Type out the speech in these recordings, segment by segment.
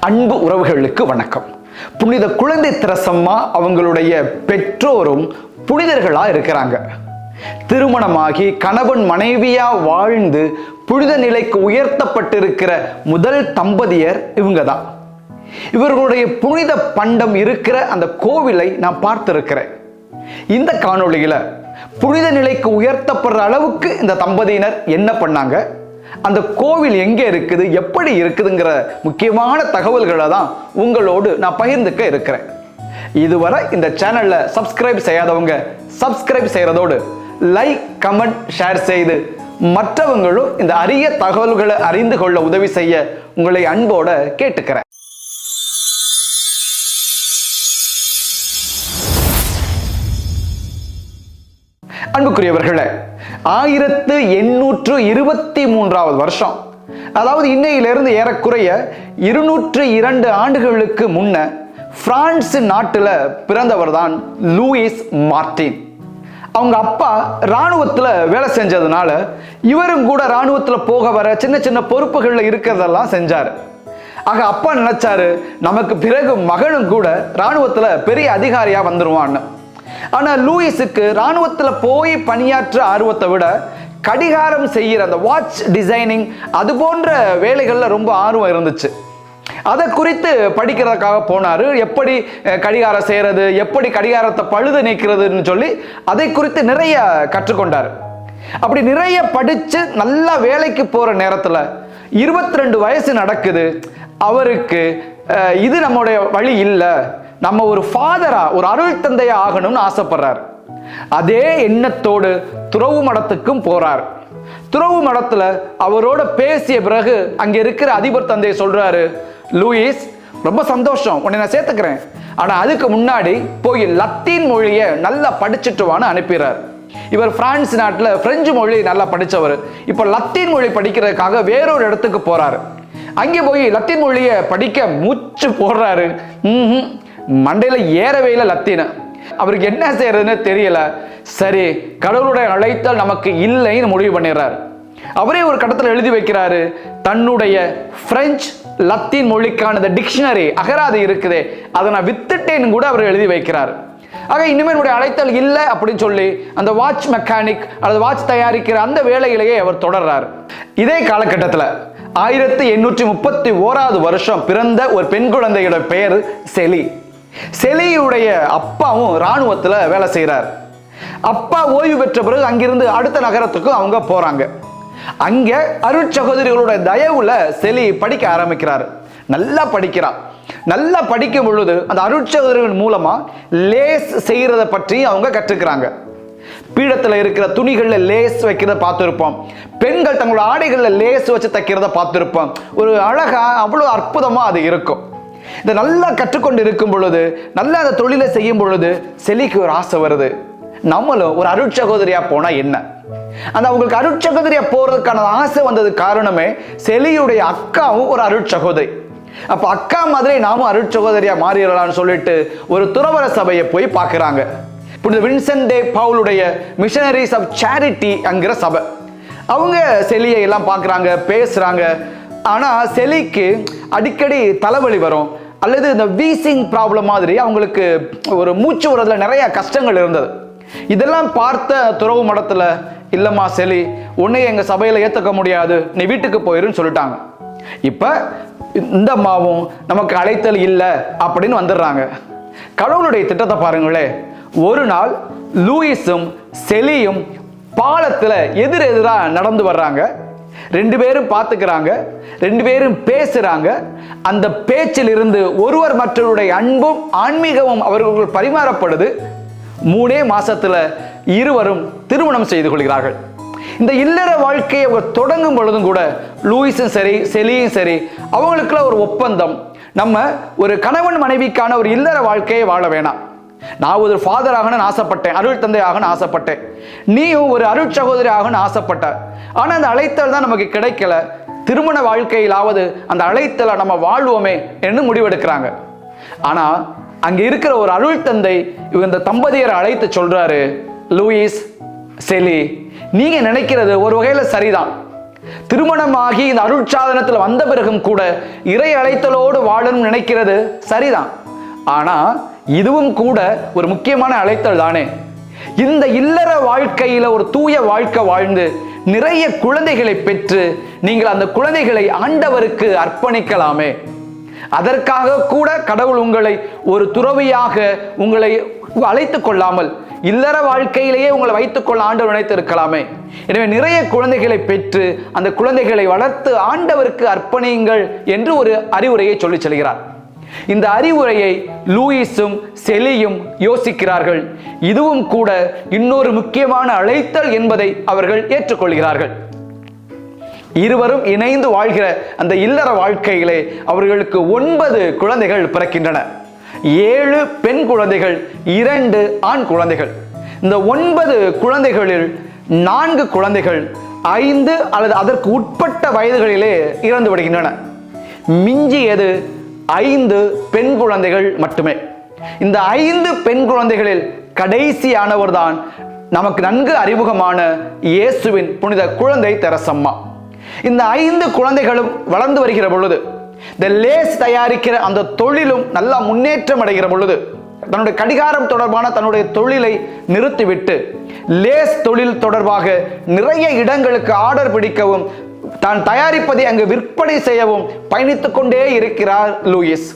அன்பு உறவுகளுக்கு வணக்கம். புனித குழந்தை தெரசம்மா அவங்களுடைய பெற்றோரும் புனிதர்களா இருக்கிறாங்க. திருமணமாகி கணவன் மனைவியா வாழ்ந்து புனித நிலைக்கு உயர்த்தப்பட்டிருக்கிற முதல் தம்பதியர் இவங்க தான். இவர்களுடைய புனித பண்டம் இருக்கிற அந்த கோவிலை நான் பார்த்திருக்கிறேன். இந்த காணொளியில புனித நிலைக்கு உயர்த்தப்படுற அளவுக்கு இந்த தம்பதியினர் என்ன பண்ணாங்க, அந்த கோவில் எங்கே இருக்குது, எப்படி இருக்குதுங்கிற முக்கியமான தகவல்களை தான் உங்களோடு நான் பகிர்ந்துக்க இருக்கிறேன். இதுவரை இந்த சேனல்ல சப்ஸ்கிரைப் செய்யாதவங்க சப்ஸ்கிரைப் செய்யறதோடு லைக், கமெண்ட், ஷேர் செய்து மற்றவங்களும் இந்த அரிய தகவல்களை அறிந்து கொள்ள உதவி செய்ய உங்களை அன்போட கேட்டுக்கிறேன். அன்புக்குரியவர்களே, 1823 வருஷம், அதாவது இன்னையிலிருந்து ஏறக்குறைய 202 ஆண்டுகளுக்கு முன்ன பிரான்ஸ் நாட்டில் பிறந்தவர் தான் லூயிஸ் மார்ட்டின். அவங்க அப்பா இராணுவத்தில் வேலை செஞ்சதுனால இவரும் கூட இராணுவத்தில் போக வர சின்ன சின்ன பொறுப்புகளில் இருக்கிறதெல்லாம் செஞ்சார். ஆக அப்பா நினைச்சாரு, நமக்கு பிறகு மகனும் கூட இராணுவத்தில் பெரிய அதிகாரியா வந்துருவான்னு. ஆனால் லூயிஸுக்கு இராணுவத்தில் போய் பணியாற்ற ஆர்வத்தை விட கடிகாரம் செய்கிற அந்த வாட்ச் டிசைனிங் அது போன்ற வேலைகளில் ரொம்ப ஆர்வம் இருந்துச்சு. அதை குறித்து படிக்கிறதுக்காக போனார். எப்படி கடிகாரம் செய்கிறது, எப்படி கடிகாரத்தை பழுது நீக்கிறதுன்னு சொல்லி அதை குறித்து நிறைய கற்றுக்கொண்டார். அப்படி நிறைய படித்து நல்லா வேலைக்கு போகிற நேரத்தில் 22 வயசு நடக்குது. அவருக்கு இது நம்முடைய வழி இல்லை, நம்ம ஒரு ஃபாதரா, ஒரு அருள் தந்தையா ஆகணும்னு ஆசைப்படுறார். அதே எண்ணத்தோடு துறவு மடத்துக்கும் போறார். துறவு மடத்துல அவரோட பேசிய பிறகு அங்க இருக்கிற அதிபர் தந்தை சொல்றாரு, லூயிஸ், ரொம்ப சந்தோஷம், உன்னை நான் சேர்த்துக்கிறேன், ஆனா அதுக்கு முன்னாடி போய் லத்தீன் மொழியை நல்லா படிச்சுட்டு வான்னு அனுப்பிடுறார். இவர் பிரான்ஸ் நாட்டில் பிரெஞ்சு மொழி நல்லா படித்தவர். இப்போ லத்தீன் மொழி படிக்கிறதுக்காக வேறொரு இடத்துக்கு போறாரு. அங்கே போய் லத்தீன் மொழியை படிக்க மூச்சு போடுறாரு. மண்டையில ஏறவே இல்லை லத்தீன். அவருக்கு என்ன செய்யறதுன்னு தெரியல. சரி, கடவுளுடைய அழைத்தல் நமக்கு இல்லைன்னு முடிவு பண்ணிடுறாரு. அவரே ஒரு கட்டத்தில் எழுதி வைக்கிறாரு, தன்னுடைய பிரெஞ்சு லத்தீன் மொழிக்கான டிக்ஷனரி அகராதி இருக்குதே, அதை நான் வித்துட்டேன்னு கூட அவர் எழுதி வைக்கிறார். ஆக இனிமேல் அழைத்தல் இல்லை அப்படின்னு சொல்லி அந்த வாட்ச் மெக்கானிக் அல்லது வாட்ச் தயாரிக்கிற அந்த வேலையிலேயே அவர் தொடர்றார். இதே காலகட்டத்தில் 1831 வருஷம் பிறந்த ஒரு பெண் குழந்தையோட பெயர் செலி. செலியுடைய அப்பாவும் இராணுவத்தில் வேலை செய்கிறார். அப்பா ஓய்வு பெற்ற பிறகு அங்கிருந்து அடுத்த நகரத்துக்கு அவங்க போறாங்க. அங்க அருட்சகோதரிகளோட தயவுல செலி படிக்க ஆரம்பிக்கிறார். நல்லா படிக்கிறார். நல்லா படிக்கும் பொழுது அந்த அருட்சகோதரிகள் மூலமா லேஸ் செய்யறத பற்றி அவங்க கற்றுக்கிறாங்க. பீடத்தில் இருக்கிற துணிகளில் லேஸ் வைக்கிறத பார்த்துருப்போம். பெண்கள் தங்களோட ஆடைகளில் லேஸ் வச்சு தைக்கிறத பார்த்துருப்போம். ஒரு அழகா, அவ்வளோ அற்புதமா அது இருக்கும். இதை நல்லா கற்றுக்கொண்டு இருக்கும் பொழுது, நல்லா அந்த தொழிலை செய்யும் பொழுது செலிக்கு ஒரு ஆசை வருது, நம்மளும் ஒரு அருட்சகோதரியா போனா என்ன. அந்த அவங்களுக்கு அருட்சகோதரியா போறதுக்கான ஆசை வந்தது காரணமே செலியுடைய அக்காவும் ஒரு அருட்சகோதரி. அப்ப அக்கா மாதிரி நாமும் அருட்சகோதரியா மாறிடலாம்னு சொல்லிட்டு ஒரு துறவர சபையை போய் பார்க்கிறாங்க. புனித வின்சென்ட் டே பவுலுடைய மிஷனரிஸ் ஆஃப் சேரிட்டி என்கிற சபை. அவங்க செலியை எல்லாம் பார்க்குறாங்க, பேசுகிறாங்க. ஆனால் செலிக்கு அடிக்கடி தலைவலி வரும், அல்லது இந்த வீசிங் ப்ராப்ளம் மாதிரி அவங்களுக்கு ஒரு மூச்சு விடுறதுல நிறைய கஷ்டங்கள் இருந்தது. இதெல்லாம் பார்த்த துறவு மடத்தில், இல்லைம்மா செலி, உன்னையே எங்கள் சபையில் ஏற்றுக்க முடியாது, நீ வீட்டுக்கு போயிருன்னு சொல்லிட்டாங்க. இப்போ இந்த அம்மாவும் நமக்கு அழைத்தல் இல்லை அப்படின்னு வந்துடுறாங்க. கடவுளுடைய திட்டத்தை பாருங்களே. ஒரு நாள் லூயிஸும் செலியும் பாலத்தில் எதிரெதிராக நடந்து வர்றாங்க. 2 பேரும் பார்த்துக்கிறாங்க, 2 பேரும் பேசுறாங்க. அந்த பேச்சில் இருந்து ஒருவர் மற்றவருடைய அன்பும் ஆன்மீகமும் அவர்கள் பரிமாறப்படுது. 3 மாசத்துல இருவரும் திருமணம் செய்து கொள்கிறார்கள். இந்த இல்லற வாழ்க்கையை அவர் தொடங்கும் பொழுதும் கூட லூயிஸும் சரி செலியும் சரி அவங்களுக்குள்ள ஒரு ஒப்பந்தம், நம்ம ஒரு கணவன் மனைவிக்கான ஒரு இல்லற வாழ்க்கையை வாழ வேணாம். நான் ஒரு ஃபாதர் ஆகணும்னு ஆசைப்பட்டேன், அருள் தந்தை ஆகணும்னு ஆசைப்பட்டேன், நீயும் ஒரு அருள் சகோதரி ஆகணும்னு ஆசைப்பட்ட. ஆனா அந்த அழைத்தல் தான் நமக்கு கிடைக்கல. திருமண வாழ்க்கையிலாவது அந்த அழைத்தலை நம்ம வாழ்வோமே என்று முடிவெடுக்கிறாங்க. ஆனா அங்க இருக்கிற ஒரு அருள் தந்தை இந்த தம்பதியரை அழைத்து சொல்றாரு, லூயிஸ், செலி, நீங்க நினைக்கிறது ஒரு வகையில சரிதான். திருமணமாகி இந்த அருட்சாதனத்தில் வந்த பிறகும் கூட இறை அழைத்தலோடு வாழணும் நினைக்கிறது சரிதான். ஆனா இதுவும் கூட ஒரு முக்கியமான அழைத்தல் தானே. இந்த இல்லற வாழ்க்கையில ஒரு தூய வாழ்க்கை வாழ்ந்து நிறைய குழந்தைகளை பெற்று நீங்கள் அந்த குழந்தைகளை ஆண்டவருக்கு அர்ப்பணிக்கலாமே. அதற்காக கூட கடவுள் உங்களை ஒரு துறவியாக உங்களை அழைத்துக் கொள்ளாமல் இல்லற வாழ்க்கையிலேயே உங்களை வைத்துக் கொள்ள ஆண்டவர் நினைத்திருக்கலாமே. எனவே நிறைய குழந்தைகளை பெற்று அந்த குழந்தைகளை வளர்த்து ஆண்டவருக்கு அர்ப்பணியுங்கள் என்று ஒரு அறிவுரையை சொல்லி செல்கிறார். இந்த அறிவுரையை லூயிஸும் செலியும் யோசிக்கிறார்கள். இதுவும் கூட இன்னொரு முக்கியமான அழைத்தல் என்பதை அவர்கள் ஏற்றுக்கொள்கிறார்கள். இருவரும் இணைந்து வாழ்கிற அந்த இல்லற வாழ்க்கையிலே அவர்களுக்கு 9 குழந்தைகள் பிறக்கின்றன. 7 பெண் குழந்தைகள், 2 ஆண் குழந்தைகள். இந்த 9 குழந்தைகளில் 4 குழந்தைகள் 5 அல்லது அதற்கு உட்பட்ட வயதுகளிலே இறந்து விடுகின்றன. மிஞ்சியது 5 பெண் குழந்தைகள் மட்டுமே. இந்த 5 பெண் குழந்தைகளில் கடைசியானவர் தான் நமக்கு நன்கு அறிமுகமான இயேசுவின் புனித குழந்தை தெரசம்மா. இந்த 5 குழந்தைகளும் வளர்ந்து வருகிற பொழுது இந்த லேஸ் தயாரிக்கிற அந்த தொழிலும் நல்லா முன்னேற்றம் அடைகிற பொழுது தன்னுடைய கடிகாரம் தொடர்பான தன்னுடைய தொழிலை நிறுத்திவிட்டு லேஸ் தொழில் தொடர்பாக நிறைய இடங்களுக்கு ஆர்டர் பிடிக்கவும் தான் தயாரிப்பதை அங்கு விற்பனை செய்யவும் பயணித்துக் கொண்டே இருக்கிறார் லூயிஸ்.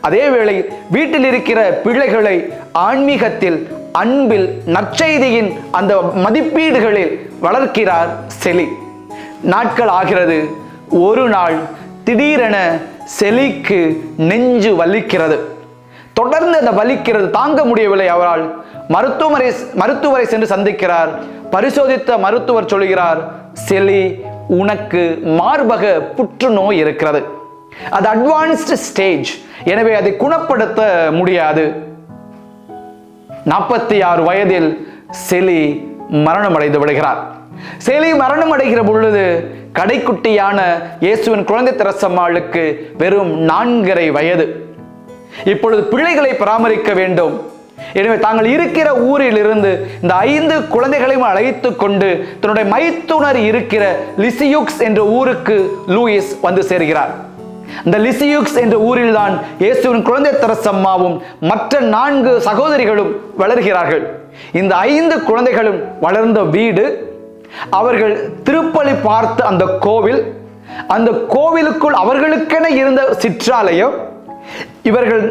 அதே வேளை வீட்டில் இருக்கிற பிள்ளைகளை ஆன்மீகத்தில், அன்பில், நற்செய்தியின் அந்த மதிப்பீடுகளில் வளர்க்கிறார் செலி. நாட்கள் ஆகிறது. ஒரு நாள் திடீரென செலிக்கு நெஞ்சு வலிக்கிறது. தொடர்ந்து அந்த வலிக்கிறது தாங்க முடியவில்லை. அவரால் மருத்துவரை சென்று சந்திக்கிறார். பரிசோதித்த மருத்துவர் சொல்கிறார், செலி, உனக்கு மார்பக புற்றுநோய் இருக்கிறது. அது அட்வான்ஸ்டு ஸ்டேஜ், எனவே அதை குணப்படுத்த முடியாது. 46 வயதில் செலி மரணம் அடைந்து விடுகிறார். செலி மரணம் அடைகிற பொழுது கடைக்குட்டியான இயேசுவின் குழந்தை தெரசம்மாளுக்கு வெறும் 4.5 வயது. இப்பொழுது பிள்ளைகளை பராமரிக்க வேண்டும். எனவே தாங்கள் இருக்கிற ஊரில் இருந்து இந்த 5 குழந்தைகளையும் அழைத்து கொண்டு தன்னுடைய மைத்துனர் இருக்கிற லிசியூக்ஸ் என்ற ஊருக்கு லூயிஸ் வந்து சேர்கிறார். இந்த லிசியூக்ஸ் என்ற ஊரில் தான் இயேசுவின் குழந்தை தெரசம்மாவும் மற்ற 4 சகோதரிகளும் வளர்கிறார்கள். இந்த 5 குழந்தைகளும் வளர்ந்த வீடு, அவர்கள் திருப்பலி பார்த்த அந்த கோவில், அந்த கோவிலுக்குள் அவர்களுக்கென இருந்த சிற்றாலயம், இவர்கள்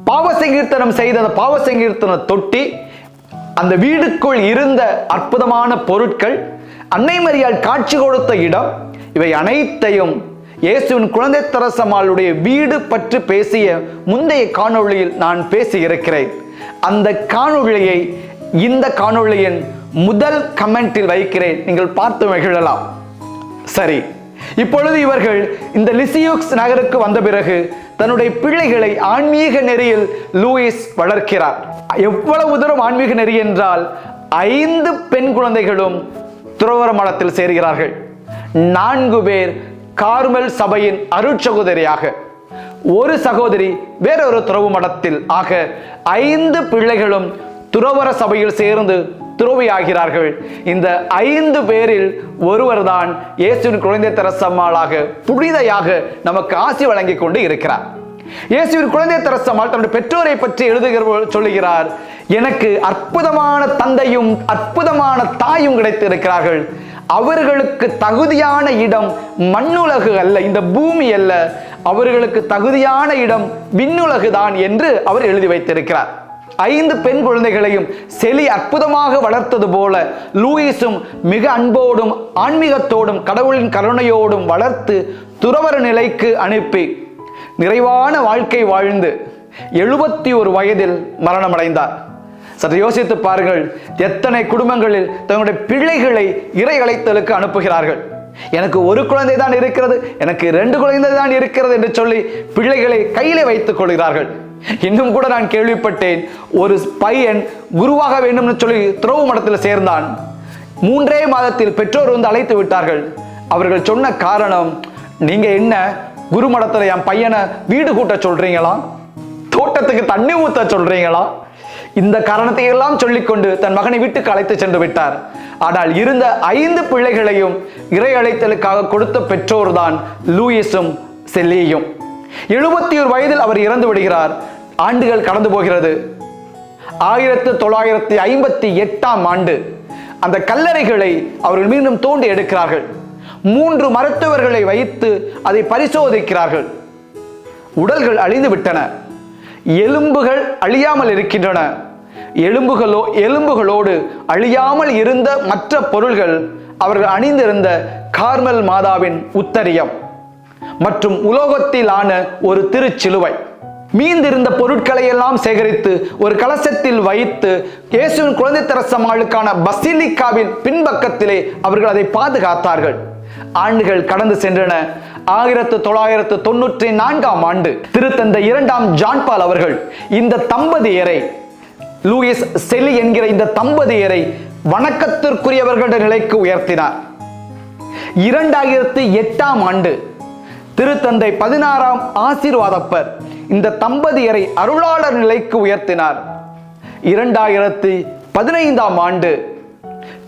பாவசங்கீர்த்தனம் செய்த அந்த பாவசங்கீர்த்தன தொட்டி, அந்த வீடுக்குள் இருந்த அற்புதமான பொருட்கள், அன்னை மரியாள் காட்சி கொடுத்த இடம், இவை அனைத்தையும் இயேசுவின் குழந்தை தெரசம்மாளுடைய வீடு பற்றி பேசிய முந்தைய காணொளியில் நான் பேசி இருக்கிறேன். அந்த காணொளியை இந்த காணொளியின் முதல் கமெண்டில் வைக்கிறேன், நீங்கள் பார்த்து மகிழலாம். சரி, இப்பொழுது இவர்கள் இந்த லிசியூக்ஸ் நகருக்கு வந்த பிறகு தன்னுடைய பிள்ளைகளை ஆன்மீக நெறியில் லூயிஸ் வளர்க்கிறார். எவ்வளவு தூரம் ஆன்மீக நெறி என்றால் 5 பெண் குழந்தைகளும் துறவற மடத்தில் சேர்கிறார்கள். 4 பேர் கார்மெல் சபையின் அருட்சகோதரியாக, ஒரு சகோதரி வேறொரு துறவு மடத்தில் ஆக 5 பிள்ளைகளும் துறவற சபையில் சேர்ந்து துறவியாகிறார்கள். இந்த 5 பேரில் ஒருவர் தான் இயேசுவின் குழந்தை தெரசம்மாளாக புனிதையாக நமக்கு ஆசி வழங்கி கொண்டு இருக்கிறார். இயேசுவின் குழந்தை தெரசம்மாள் தன்னுடைய பெற்றோரை பற்றி சொல்லுகிறார், எனக்கு அற்புதமான தந்தையும் அற்புதமான தாயும் கிடைத்து இருக்கிறார்கள். அவர்களுக்கு தகுதியான இடம் மண்ணுலகு அல்ல, இந்த பூமி அல்ல, அவர்களுக்கு தகுதியான இடம் விண்ணுலகு தான் என்று அவர் எழுதி வைத்திருக்கிறார். 5 பெண் குழந்தைகளையும் செலி அற்புதமாக வளர்த்தது போல லூயிஸும் மிக அன்போடும் ஆன்மீகத்தோடும் கடவுளின் கருணையோடும் வளர்த்து துறவற நிலைக்கு அனுப்பி நிறைவான வாழ்க்கை வாழ்ந்து 71 வயதில் மரணமடைந்தார். சற்று யோசித்து பாருங்கள், எத்தனை குடும்பங்களில் தங்களுடைய பிள்ளைகளை இறை அழைத்தலுக்கு அனுப்புகிறார்கள். எனக்கு ஒரு குழந்தை தான் இருக்கிறது, எனக்கு 2 குழந்தை தான் இருக்கிறது என்று சொல்லி பிள்ளைகளை கையிலே வைத்துக் கொள்கிறார்கள். இன்னும் கூட நான் கேள்விப்பட்டேன், ஒரு பையன் குருவாக வேண்டும் என்று சொல்லி துறவு மடத்தில் சேர்ந்தான். 3 மாதத்தில் பெற்றோர் வந்து அழைத்து விட்டார்கள். அவர்கள் சொன்ன காரணம், நீங்க என்ன குரு மடத்தில் என் பையனை வீடு கூட்ட சொல்றீங்களா, தோட்டத்துக்கு தண்ணி ஊத்த சொல்றீங்களா, இந்த காரணத்தை எல்லாம் சொல்லிக்கொண்டு தன் மகனை வீட்டுக்கு அழைத்து சென்று விட்டார். ஆனால் இருந்த 5 பிள்ளைகளையும் இறை அழைத்தலுக்காக கொடுத்த பெற்றோர்தான் லூயிஸும் செல்லியும். 71 வயதில் அவர் இறந்து விடுகிறார். ஆண்டுகள் கடந்து போகிறது. 1958ஆம் ஆண்டு அந்த கல்லறைகளை அவர்கள் மீண்டும் தோண்டி எடுக்கிறார்கள். 3 மருத்துவர்களை வைத்து அதை பரிசோதிக்கிறார்கள். உடல்கள் அழிந்து விட்டன. எலும்புகள் அழியாமல் இருக்கின்றன. எலும்புகளோடு அழியாமல் இருந்த மற்ற பொருள்கள் அவர்கள் அணிந்திருந்த கார்மல் மாதாவின் உத்தரியம் மற்றும் உலோகத்திலான ஒரு திருச்சிலுவை. மீந்திருந்த பொருட்களை எல்லாம் சேகரித்து ஒரு கலசத்தில் வைத்து இயேசுவின் குழந்தை தரசமாளுக்கான பசிலிக்காவின் பின்பக்கத்திலே அவர்கள் அதை பாதுகாத்தார்கள். ஆண்டுகள் கடந்து சென்றன. 1994ஆம் ஆண்டு திருத்தந்தை 2ஆம் ஜான் பால் அவர்கள் இந்த தம்பதியரை, லூயிஸ் செலி என்கிற இந்த தம்பதியரை வணக்கத்திற்குரியவர்கள நிலைக்கு உயர்த்தினார். 2008ஆம் ஆண்டு திருத்தந்தை 16ஆம் ஆசீர்வாதப்பர் இந்த தம்பதியரை அருளாளர் நிலைக்கு உயர்த்தினார். 2015ஆம் ஆண்டு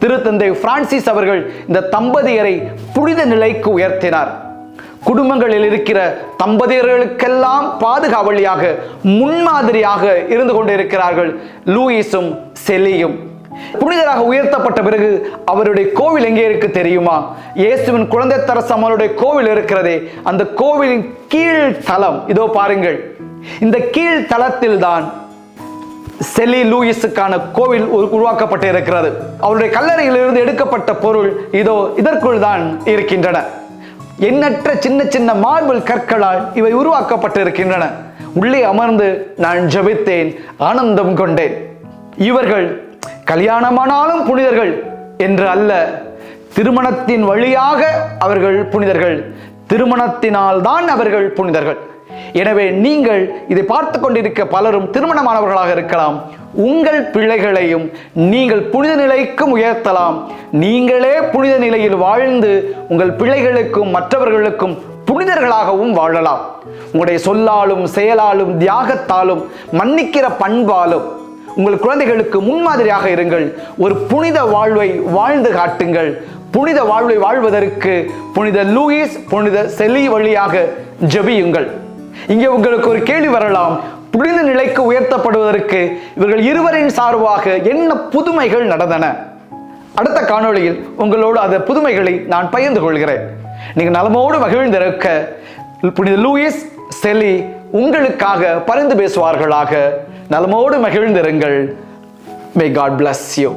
திருத்தந்தை பிரான்சிஸ் அவர்கள் இந்த தம்பதியரை புனித நிலைக்கு உயர்த்தினார். குடும்பங்களில் இருக்கிற தம்பதியர்களுக்கெல்லாம் பாதுகாவலியாக, முன்மாதிரியாக இருந்து கொண்டிருக்கிறார்கள் லூயிஸும் செலியும். புனிதராக உயர்த்தப்பட்ட பிறகு அவருடைய கோவில் எங்கே இருக்கு தெரியுமா? இயேசுவின் குழந்தை தரசமாளுடைய கோவில் இருக்கிறதே, அந்த கோவிலின் கீழ் தளம் இதோ பாருங்கள். இந்த கீழ் தளத்தில் தான் செலி லூயிஸுக்கான கோவில் உருவாக்கப்பட்டு இருக்கிறது. அவருடைய கல்லறையிலிருந்து எடுக்கப்பட்ட பொருள் இதோ இதற்குள் தான் இருக்கின்றன. எண்ணற்ற சின்ன சின்ன மார்பிள் கற்களால் இவை உருவாக்கப்பட்டு இருக்கின்றன. உள்ளே அமர்ந்து நான் ஜெபித்தேன், ஆனந்தம் கொண்டேன். இவர்கள் கல்யாணமானாலும் புனிதர்கள் என்று அல்ல, திருமணத்தின் வழியாக அவர்கள் புனிதர்கள், திருமணத்தினால் தான் அவர்கள் புனிதர்கள். எனவே நீங்கள் இதை பார்த்து கொண்டிருக்க பலரும் திருமணமானவர்களாக இருக்கலாம். உங்கள் பிள்ளைகளையும் நீங்கள் புனித நிலைக்கும் உயர்த்தலாம். நீங்களே புனித நிலையில் வாழ்ந்து உங்கள் பிள்ளைகளுக்கும் மற்றவர்களுக்கும் புனிதர்களாகவும் வாழலாம். உங்களுடைய சொல்லாலும் செயலாலும் தியாகத்தாலும் மன்னிக்கிற பண்பாலும் உங்கள் குழந்தைகளுக்கு முன்மாதிரியாக இருங்கள். ஒரு புனித வாழ்வை வாழ்ந்து காட்டுங்கள். புனித வாழ்வை வாழ்வதற்கு புனித லூயிஸ், புனித செலி வழியாக ஜெபியுங்கள். இங்கே உங்களுக்கு ஒரு கேள்வி வரலாம், புனித நிலைக்கு உயர்த்தப்படுவதற்கு இவர்கள் இருவரின் சார்பாக என்ன புதுமைகள் நடந்தன? அடுத்த காணொளியில் உங்களோடு அந்த புதுமைகளை நான் பகிர்ந்து கொள்கிறேன். நீங்கள் நலமோடு மகிழ்ந்திருக்க புனித லூயிஸ், செலி உங்களுக்காக பரிந்து பேசுவார்களாக. நலமோடு மகிழ்ந்திருங்கள். May God bless you.